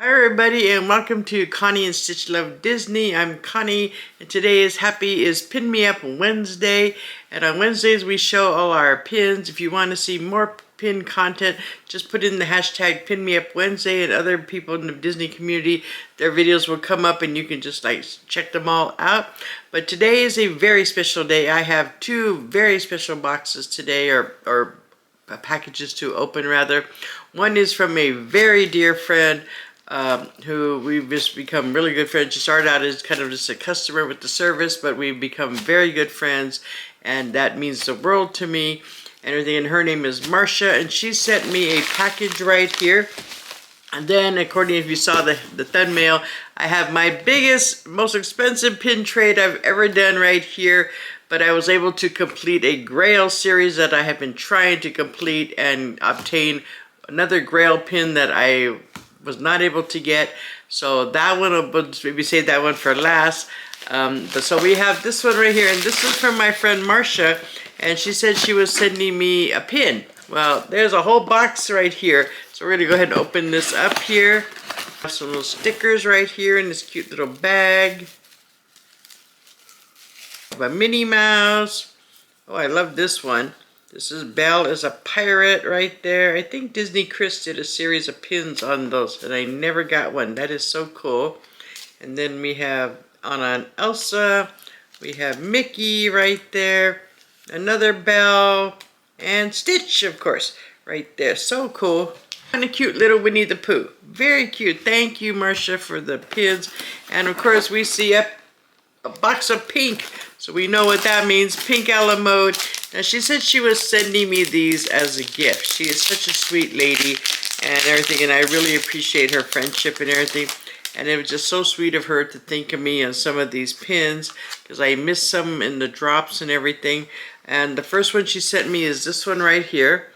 Hi everybody and welcome to Connie and Stitch Love Disney. I'm Connie and today is Pin Me Up Wednesday, and on Wednesdays we show all our pins. If you want to see more pin content, just put in the hashtag Pin Me Up Wednesday, and other people in the Disney community, their videos will come up and you can just check them all out. But today is a very special day. I have two very special boxes today, or packages to open rather. One is from a very dear friend who we've just become really good friends. She started out as kind of just a customer with the service, but we've become very good friends, and that means the world to me and everything. And her name is Marcia, and she sent me a package right here. And then, according, if you saw the thumbnail, I have my biggest, most expensive pin trade I've ever done right here. But I was able to complete a Grail series that I have been trying to complete and obtain another Grail pin that I was not able to get. So that one, will maybe save that one for last. But so we have this one right here, and this is from my friend Marcia, and she said she was sending me a pin. Well, there's a whole box right here. So we're gonna go ahead and open this up here. Have some little stickers right here in this cute little bag. A Minnie Mouse. Oh, I love this one. This is Belle as a pirate right there. I think Disney Chris did a series of pins on those, and I never got one. That is so cool. And then we have Anna and Elsa. We have Mickey right there. Another Belle. And Stitch, of course, right there. So cool. And a cute little Winnie the Pooh. Very cute. Thank you, Marcia, for the pins. And of course, we see a box of pink. So we know what that means. Pink a la mode. Now, she said she was sending me these as a gift. She is such a sweet lady and everything, and I really appreciate her friendship and everything. And it was just so sweet of her to think of me on some of these pins, because I missed some in the drops and everything. And the first one she sent me is this one right here.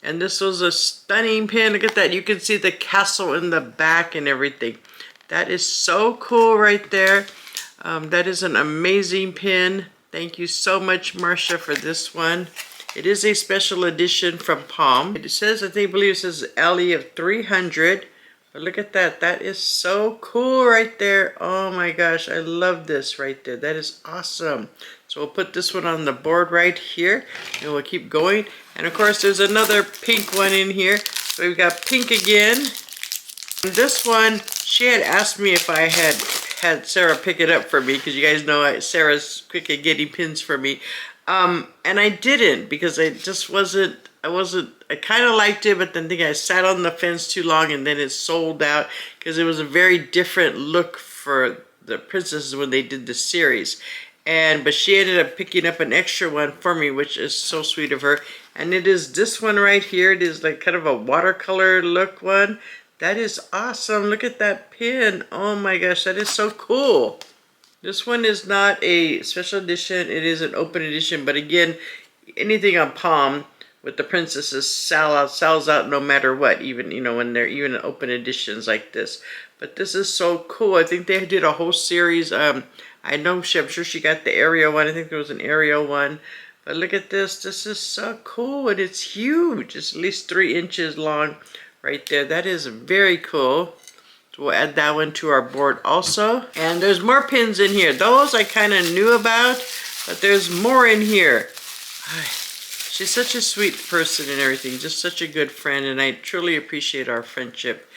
And this was a stunning pin. Look at that. You can see the castle in the back and everything. That is so cool right there. That is an amazing pin. Thank you so much, Marcia, for this one. It is a special edition from Palm. It says, I believe it says Ellie of 300. But look at that. That is so cool right there. Oh my gosh, I love this right there. That is awesome. So we'll put this one on the board right here, and we'll keep going. And of course, there's another pink one in here. So we've got pink again. And this one, she had asked me if I had Sarah pick it up for me, because you guys know Sarah's quick at getting pins for me. And I didn't, because I just wasn't, I kind of liked it, but then I think I sat on the fence too long, and then it sold out, because it was a very different look for the princesses when they did the series. But she ended up picking up an extra one for me, which is so sweet of her. And it is this one right here. It is like kind of a watercolor look one. That is awesome. Look at that pin. Oh my gosh, that is so cool. This one is not a special edition. It is an open edition. But again, anything on Palm with the princesses sells out no matter what, even, you know, when they're even open editions like this. But this is so cool. I think they did a whole series. I'm sure she got the Ariel one. I think there was an Ariel one. But look at this. This is so cool. And it's huge. It's at least 3 inches long. Right there. That is very cool. So we'll add that one to our board also. And there's more pins in here. Those I kind of knew about, but there's more in here. She's such a sweet person and everything. Just such a good friend, and I truly appreciate our friendship.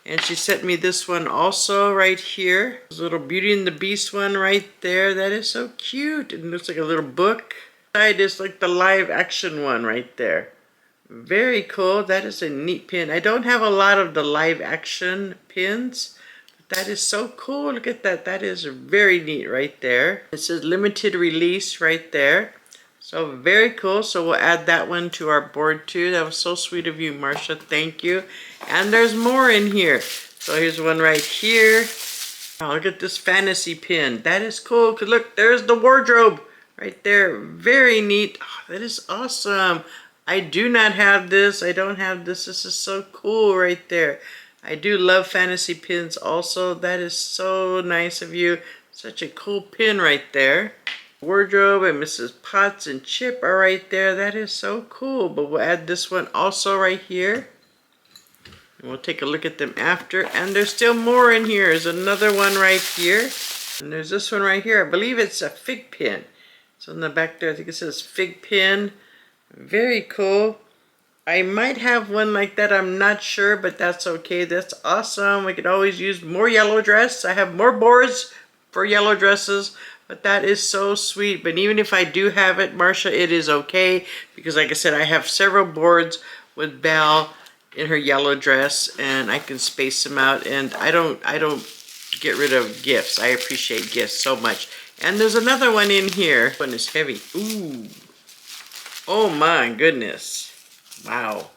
And she sent me this one also right here. This little Beauty and the Beast one right there. That is so cute. And it looks like a little book. Side is like the live action one right there. Very cool. That is a neat pin. I don't have a lot of the live action pins, but that is so cool. Look at that. That is very neat right there. It says limited release right there. So very cool. So we'll add that one to our board too. That was so sweet of you, Marcia. Thank you. And there's more in here. So here's one right here. Oh, look at this fantasy pin. That is cool. Cause look, there's the wardrobe right there. Very neat. Oh, that is awesome. I do not have this. I don't have this. This is so cool right there. I do love fantasy pins also. That is so nice of you. Such a cool pin right there. Wardrobe and Mrs. Potts and Chip are right there. That is so cool. But we'll add this one also right here. And we'll take a look at them after. And there's still more in here. There's another one right here. And there's this one right here. I believe it's a fig pin. It's on the back there. I think it says fig pin. Very cool. I might have one like that. I'm not sure, but that's okay. That's awesome. We could always use more yellow dress. I have more boards for yellow dresses, but that is so sweet. But even if I do have it, Marcia, it is okay, because like I said, I have several boards with Belle in her yellow dress, and I can space them out, and I don't get rid of gifts. I appreciate gifts so much. And there's another one in here. This one is heavy. Ooh. Oh my goodness. Wow.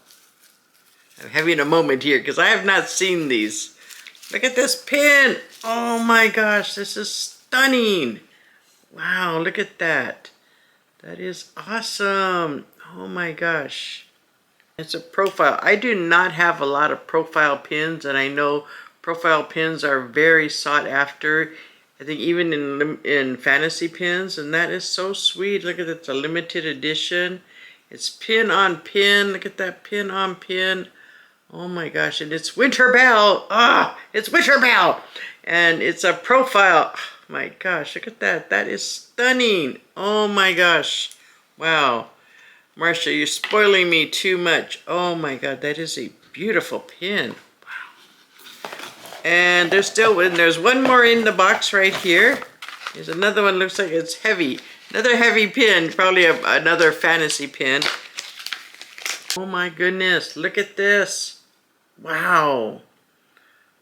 I'm having a moment here because I have not seen these. Look at this pin. Oh my gosh, this is stunning. Wow, look at that. That is awesome. Oh my gosh. It's a profile. I do not have a lot of profile pins, and I know profile pins are very sought after. I think even in fantasy pins, and that is so sweet. Look at it, it's a limited edition. It's pin on pin. Look at that, pin on pin. Oh my gosh, and it's Winter Belle. Ah, it's Winter Belle. And it's a profile. Oh my gosh, look at that. That is stunning. Oh my gosh. Wow. Marcia, you're spoiling me too much. Oh my God, that is a beautiful pin. Wow. And there's one more in the box right here. There's another one, looks like it's heavy. Another heavy pin, probably another fantasy pin. Oh my goodness, look at this. Wow.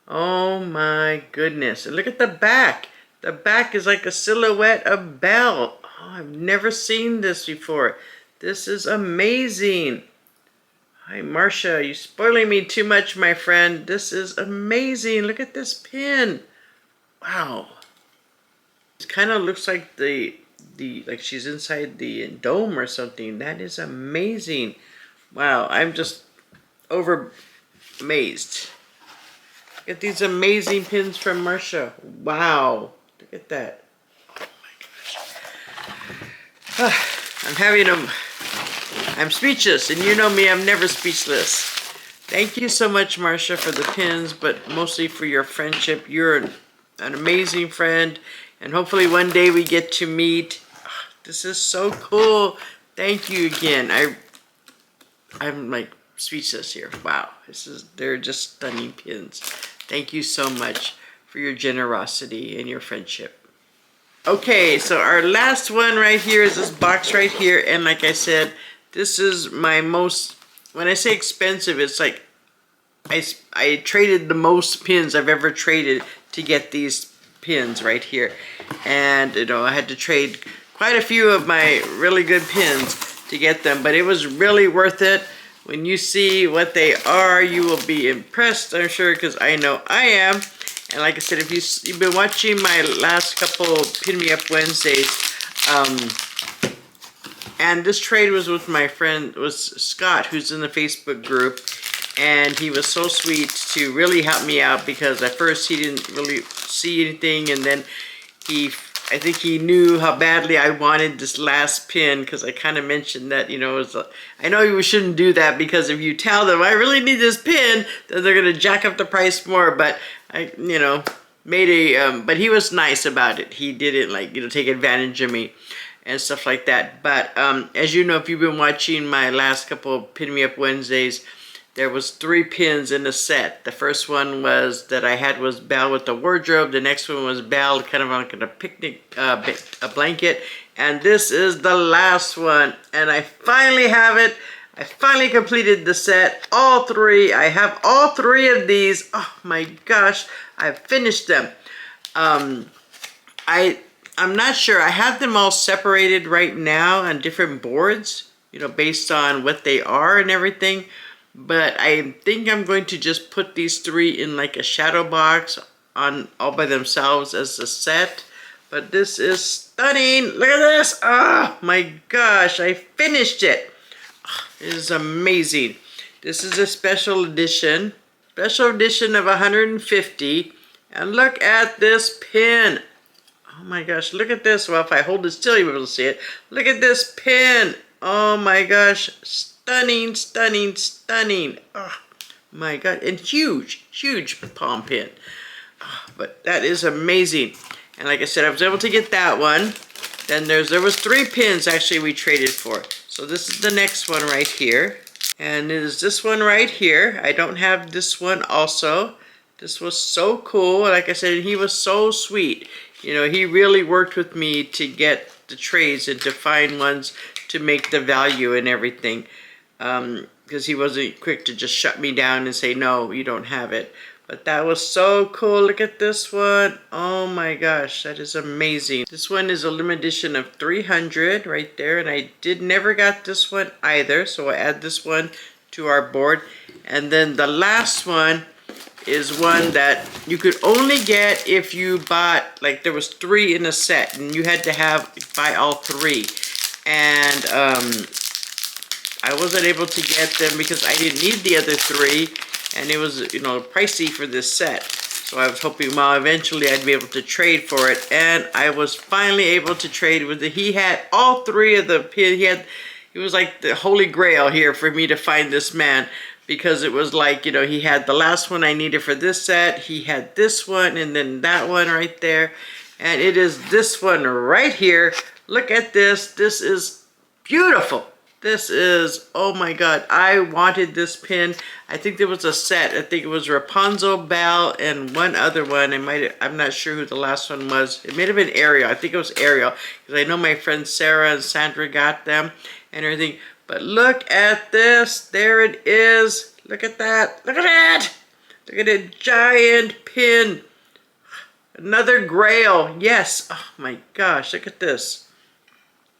Oh my goodness. And look at the back. The back is like a silhouette of Belle. Oh, I've never seen this before. This is amazing. Hi, Marcia, you're spoiling me too much, my friend. This is amazing. Look at this pin. Wow. It kind of looks like like she's inside the dome or something. That is amazing. Wow, I'm just amazed. Look at these amazing pins from Marcia. Wow, look at that. Oh my gosh. I'm speechless, and you know me, I'm never speechless. Thank you so much, Marcia, for the pins, but mostly for your friendship. You're an amazing friend, and hopefully one day we get to meet. This is so cool. Thank you again. I'm like speechless here. Wow, they're just stunning pins. Thank you so much for your generosity and your friendship. Okay, so our last one right here is this box right here, and like I said, this is my most, when I say expensive, it's like I traded the most pins I've ever traded to get these pins right here. And you know, I had to trade quite a few of my really good pins to get them, but it was really worth it. When you see what they are, you will be impressed, I'm sure, because I know I am. And like I said, if you've been watching my last couple Pin Me Up Wednesdays, and this trade was with my friend, was Scott, who's in the Facebook group, and he was so sweet to really help me out, because at first he didn't really see anything, and then I think he knew how badly I wanted this last pin, because I kind of mentioned that, you know, I know you shouldn't do that, because if you tell them I really need this pin, then they're going to jack up the price more, but I, you know, but he was nice about it. He didn't, like, you know, take advantage of me and stuff like that. But as you know, if you've been watching my last couple of Pin Me Up Wednesdays, there was 3 pins in the set. The first one that I had was Belle with the wardrobe. The next one was Belle kind of like a picnic a blanket. And this is the last one. And I finally have it. I finally completed the set. All 3. I have all 3 of these. Oh my gosh. I've finished them. I'm not sure. I have them all separated right now on different boards, you know, based on what they are and everything. But I think I'm going to just put these 3 in like a shadow box on all by themselves as a set. But this is stunning. Look at this. Oh my gosh, I finished it. Oh, it is amazing. This is a special edition. Special edition of 150. And look at this pin. Oh my gosh, look at this. Well, if I hold it still, you'll be able to see it. Look at this pin. Oh my gosh. Stunning, stunning, stunning. Oh, My God, and huge, huge palm pin. But that is amazing. And like I said, I was able to get that one. Then there was 3 pins actually we traded for. So this is the next one right here. And it is this one right here. I don't have this one also. This was so cool. Like I said, he was so sweet. You know, he really worked with me to get the trades and to find ones to make the value and everything. Because he wasn't quick to just shut me down and say, no, you don't have it. But that was so cool. Look at this one. Oh my gosh, that is amazing. This one is a limited edition of 300 right there. And I never got this one either. So I add this one to our board. And then the last one is one that you could only get if you bought, like there was 3 in a set. And you had to buy all 3. And I wasn't able to get them because I didn't need the other 3. And it was, you know, pricey for this set. So I was hoping, well, eventually I'd be able to trade for it. And I was finally able to trade with it. He had all 3 of the pins. He was like the holy grail here for me to find this man. Because it was like, you know, he had the last one I needed for this set. He had this one and then that one right there. And it is this one right here. Look at this. This is beautiful. This is, oh my God, I wanted this pin. I think there was a set. I think it was Rapunzel, Belle, and one other one. I'm not sure who the last one was. It may have been Ariel. I think it was Ariel. Because I know my friends Sarah and Sandra got them and everything. But look at this. There it is. Look at that. Look at that. Look at a giant pin. Another grail. Yes. Oh my gosh. Look at this.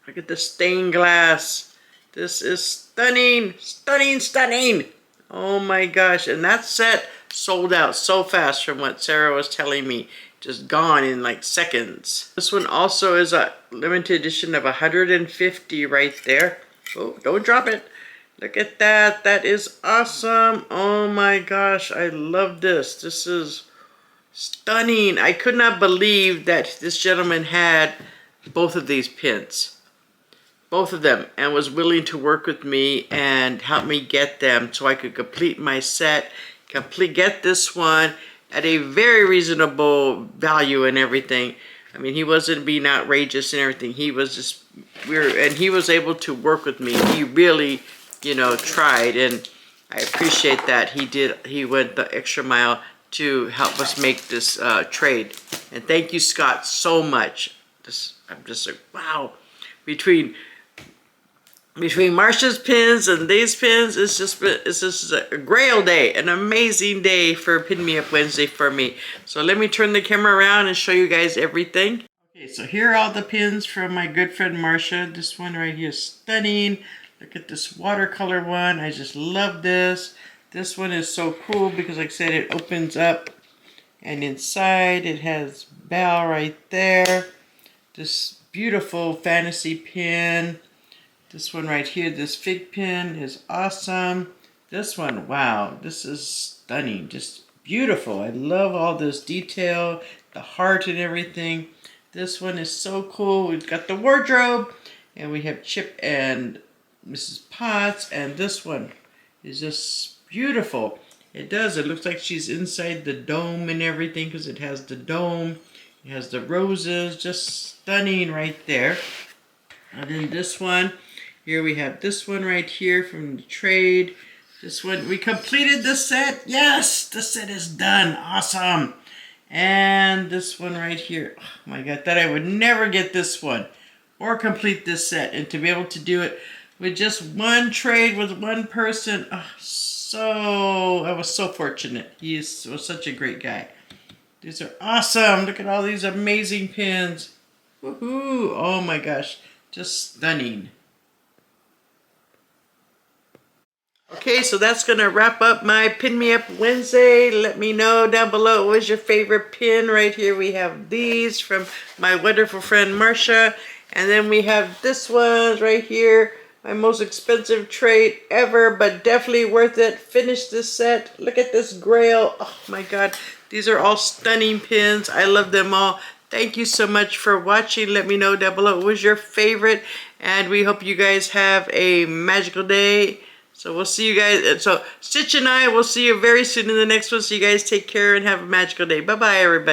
Look at the stained glass. This is stunning, stunning, stunning. Oh my gosh. And that set sold out so fast from what Sarah was telling me. Just gone in like seconds. This one also is a limited edition of 150 right there. Oh, don't drop it. Look at that. That is awesome. Oh my gosh. I love this. This is stunning. I could not believe that this gentleman had both of these pins. Both of them, and was willing to work with me and help me get them so I could complete my set, get this one at a very reasonable value and everything. I mean, he wasn't being outrageous and everything. He was just, and he was able to work with me. He really, you know, tried, and I appreciate that. He went the extra mile to help us make this trade. And thank you, Scott, so much. I'm just like, wow. Between Marsha's pins and these pins, it's just a grail day, an amazing day for Pin Me Up Wednesday for me. So let me turn the camera around and show you guys everything. Okay, so here are all the pins from my good friend Marsha. This one right here is stunning. Look at this watercolor one. I just love this. This one is so cool because, like I said, it opens up and inside it has Belle right there. This beautiful fantasy pin. This one right here, this fig pin is awesome. This one, wow, this is stunning, just beautiful. I love all this detail, the heart and everything. This one is so cool. We've got the wardrobe, and we have Chip and Mrs. Potts, and this one is just beautiful. It looks like she's inside the dome and everything because it has the dome. It has the roses, just stunning right there. And then this one, here we have this one right here from the trade. This one, we completed the set. Yes, the set is done. Awesome. And this one right here. Oh my God, thought I would never get this one or complete this set. And to be able to do it with just one trade with one person. Oh, I was so fortunate. He was such a great guy. These are awesome. Look at all these amazing pins. Woohoo. Oh my gosh, just stunning. Okay, so that's going to wrap up my Pin Me Up Wednesday. Let me know down below what was your favorite pin. Right here we have these from my wonderful friend Marsha. And then we have this one right here. My most expensive trade ever, but definitely worth it. Finish this set. Look at this grail. Oh my God. These are all stunning pins. I love them all. Thank you so much for watching. Let me know down below what was your favorite. And we hope you guys have a magical day. So we'll see you guys. So Stitch and I will see you very soon in the next one. So you guys take care and have a magical day. Bye-bye, everybody.